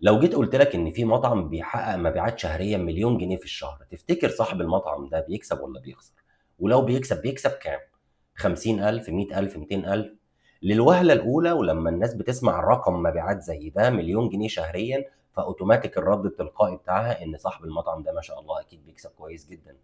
لو جيت قُلت لك إن في مطعم بيحقق مبيعات شهرية مليون جنيه في الشهر، تفتكر صاحب المطعم ده بيكسب والّا بيخسر؟ ولو بيكسب، بيكسب كام؟ 50,000، 100,000، 200,000؟ للوهلة الأولى ولمّا الناس بتسمع رقم مبيعات زي ده مليون جنيه شهريًا، فأوتوماتيك الرد التلقائي بتاعها إن صاحب المطعم ده ما شاء الله أكيد بيكسب كويس جدًا.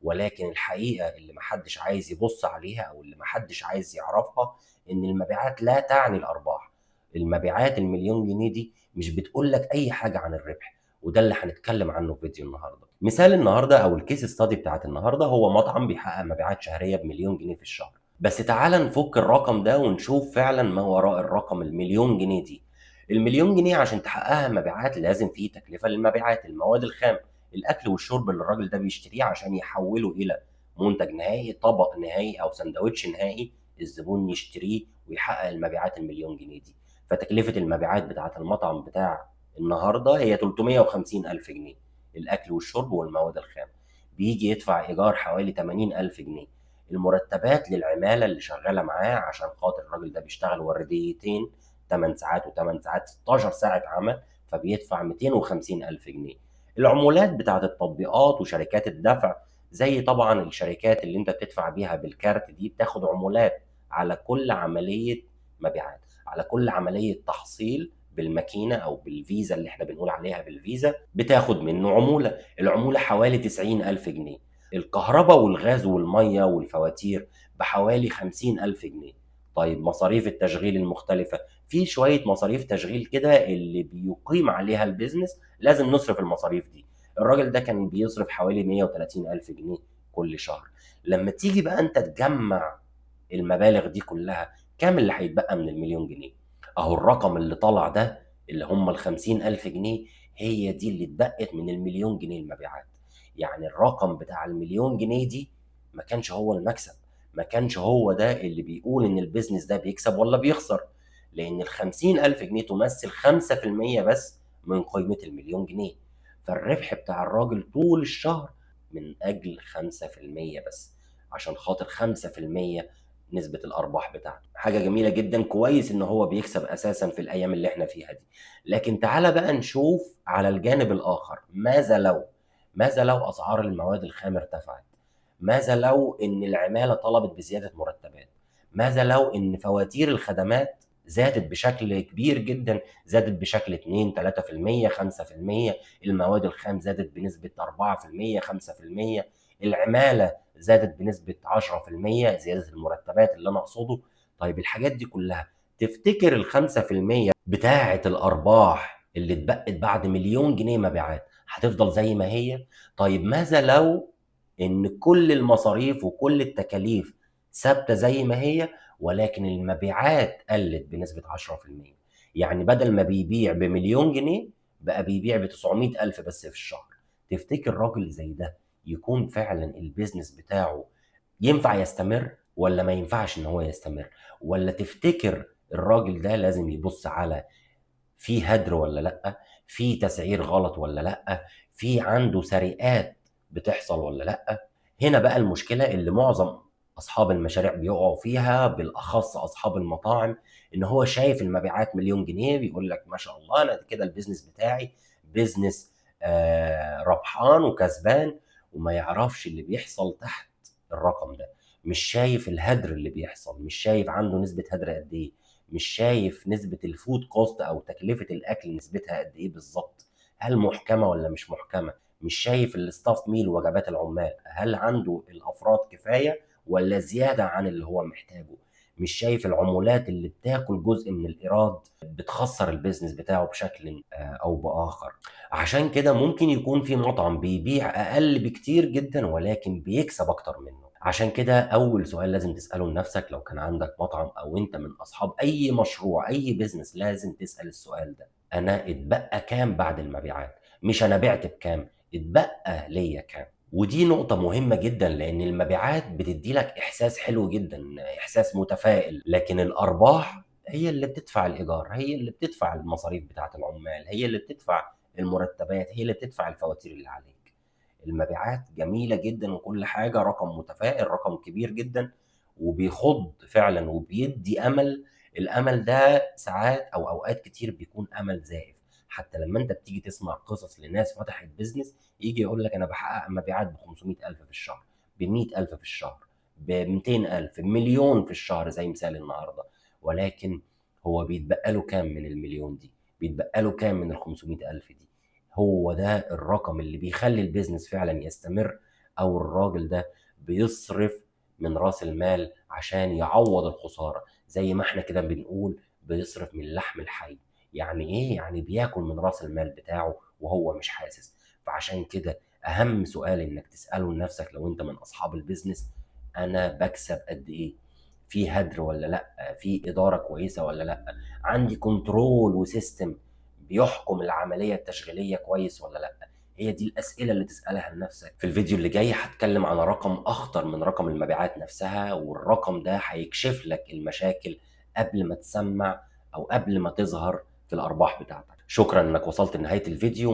ولكن الحقيقة اللي ما حدش عايز يبُص عليها أو اللي ما حدش عايز يعرفها، إن المبيعات لا تعني الأرباح. المبيعات المليون جنيه دي مش بتقول لك أي حاجة عن الربح، وده اللي هنتكلم عنه في فيديو النهارده. مثال النهارده أو الcase study بتاعة النهارده هو مطعم بيحقق مبيعات شهرية بمليون جنيه في الشهر. بس تعالَ نفُك الرقم ده ونشوف فعلًا ما وراء الرقم المليون جنيه دي. المليون جنيه عشان تحققها مبيعات لازم في تكلفة للمبيعات، المواد الخام، الأكل والشرب اللي الراجل ده بيشتريه عشان يحوّله إلى منتج نهائي، طبق نهائي أو ساندوتش نهائي الزبون يشتريه ويحقق المبيعات المليون جنيه دي. فتكلفة المبيعات بتاعة المطعم بتاع النهارده هي 350,000 جنيه، الأكل والشرب والمواد الخام. بييجي يدفع إيجار حوالي 80,000 جنيه، المرتبات للعمالة اللي شغالة معاه عشان خاطر الراجل ده بيشتغل ورديتين 8 ساعات و8 ساعات 16 ساعة عمل، فبيدفع 250,000 جنيه. العمولات بتاعة التطبيقات وشركات الدفع زي طبعًا الشركات اللي أنت بتدفع بيها بالكارت دي بتاخد عمولات على كل عملية مبيعات. على كل عملية تحصيل بالماكينة أو بالفيزا اللي إحنا بنقول عليها بالفيزا، بتاخد منّه عمولة، العمولة حوالي 90,000 جنيه، الكهربا والغاز والمَيّة والفواتير بحوالي 50,000 جنيه. طيب مصاريف التشغيل المختلفة، في شوية مصاريف تشغيل كده اللي بيُقيم عليها الbusiness لازم نصرف المصاريف دي، الراجل ده كان بيصرف حوالي 130,000 جنيه كل شهر. لمّا تيجي بقى أنت تجمّع المبالغ دي كلّها، كام اللي هيتبقى من المليون جنيه؟ أهو الرقم اللي طلع ده اللي هم ال50,000 جنيه هي دي اللي اتبقت من المليون جنيه المبيعات. يعني الرقم بتاع المليون جنيه دي ما كانش هو المكسب، ما كانش هو ده اللي بيقول إن الbusiness ده بيكسب والّا بيخسر، لإن ال50,000 جنيه تمثّل 5% بس من قيمة المليون جنيه، فالربح بتاع الراجل طول الشهر من أجل 5% بس، عشان خاطر 5% نسبة الأرباح بتاعته. حاجة جميلة جدًا، كويس إن هو بيكسب أساسًا في الأيام اللي إحنا فيها دي. لكن تعالَ بقى نشوف على الجانب الآخر، ماذا لو أسعار المواد الخام ارتفعت؟ ماذا لو إن العمالة طلبت بزيادة مرتبات؟ ماذا لو إن فواتير الخدمات زادت بشكل كبير جدًا، زادت بشكل 2، 3%، 5%، المواد الخام زادت بنسبة 4%، 5%، العمالة زادت بنسبة 10% زيادة المرتبات اللي أنا أقصده. طيب الحاجات دي كلّها تفتكر ال5% بتاعة الأرباح اللي اتبقت بعد مليون جنيه مبيعات هتفضل زي ما هي؟ طيب ماذا لو إن كل المصاريف وكل التكاليف ثابتة زي ما هي، ولكن المبيعات قلّت بنسبة 10%؟ يعني بدل ما بيبيع ب1.000.000 جنيه بقى بيبيع ب900,000 بس في الشهر. تفتكر راجل زي ده يكون فعلًا الbusiness بتاعه ينفع يستمر والّا ما ينفعش إن هو يستمر؟ والّا تفتكر الراجل ده لازم يبُص على في هدر والّا لأ، في تسعير غلط والّا لأ، في عنده سرقات بتحصل والّا لأ؟ هنا بقى المشكلة اللي معظم أصحاب المشاريع بيقعوا فيها، بالأخص أصحاب المطاعم، إن هو شايف المبيعات مليون جنيه بيقول لك ما شاء الله أنا كده الbusiness بتاعي business ربحان وكسبان، وما يعرفش اللي بيحصل تحت الرقم ده، مش شايف الهدر اللي بيحصل، مش شايف عنده نسبة هدر قد إيه، مش شايف نسبة الfood cost أو تكلفة الأكل نسبتها قد إيه بالضبط، هل محكمة والّا مش محكمة، مش شايف الstaff meal وجبات العمال، هل عنده الأفراد كفاية والّا زيادة عن اللي هو محتاجه، مش شايف العمولات اللي بتاكل جزء من الإيراد بتخسّر الbusiness بتاعه بشكلٍ أو بآخر. عشان كده ممكن يكون في مطعم بيبيع أقل بكتير جدًا ولكن بيكسب أكتر منه. عشان كده أول سؤال لازم تسأله لنفسك لو كان عندك مطعم أو أنت من أصحاب أي مشروع، أي business لازم تسأل السؤال ده، أنا اتبقى كام بعد المبيعات؟ مش أنا بِعت بكام، اتبقى ليّا كام؟ ودي نقطة مهمة جدًا، لإن المبيعات بتدّي لك إحساس حلو جدًا، إحساس متفائل، لكن الأرباح هي اللي بتدفع الإيجار، هي اللي بتدفع المصاريف بتاعة العمال، هي اللي بتدفع المرتبات، هي اللي بتدفع الفواتير اللي عليك. المبيعات جميلة جدًا وكل حاجة، رقم متفائل، رقم كبير جدًا، وبيخُض فعلًا وبيدّي أمل، الأمل ده ساعات أو أوقات كتير بيكون أمل زائف، حتى لما انت بتيجي تسمع قصص لناس فتحت بيزنس، يجي يقول لك انا بحقق مبيعات ب 500,000 في الشهر، ب 100,000 في الشهر، ب 200,000، بمليون في الشهر زي مثال النهارده. ولكن هو بيتبقى له كام من المليون دي؟ بيتبقى له كام من ال 500,000 دي؟ هو ده الرقم اللي بيخلي البيزنس فعلا يستمر، او الراجل ده بيصرف من راس المال عشان يعوض الخسارة؟ زي ما احنا كده بنقول بيصرف من لحم الحي. يعني ايه؟ يعني بياكل من راس المال بتاعه وهو مش حاسس. فعشان كده اهم سؤال انك تسأله لنفسك لو انت من اصحاب البيزنس: انا بكسب قد ايه؟ في هدر ولا لا؟ في ادارة كويسة ولا لا؟ عندي كنترول وسيستم بيحكم العملية التشغيلية كويس ولا لا؟ هي دي الأسئلة اللي تسألها لنفسك. في الفيديو اللي جاي هتكلم عن رقم أخطر من رقم المبيعات نفسها، والرقم ده هيكشف لك المشاكل قبل ما تسمع أو قبل ما تظهر في الأرباح بتاعتك. شكرا إنك وصلت لنهاية الفيديو.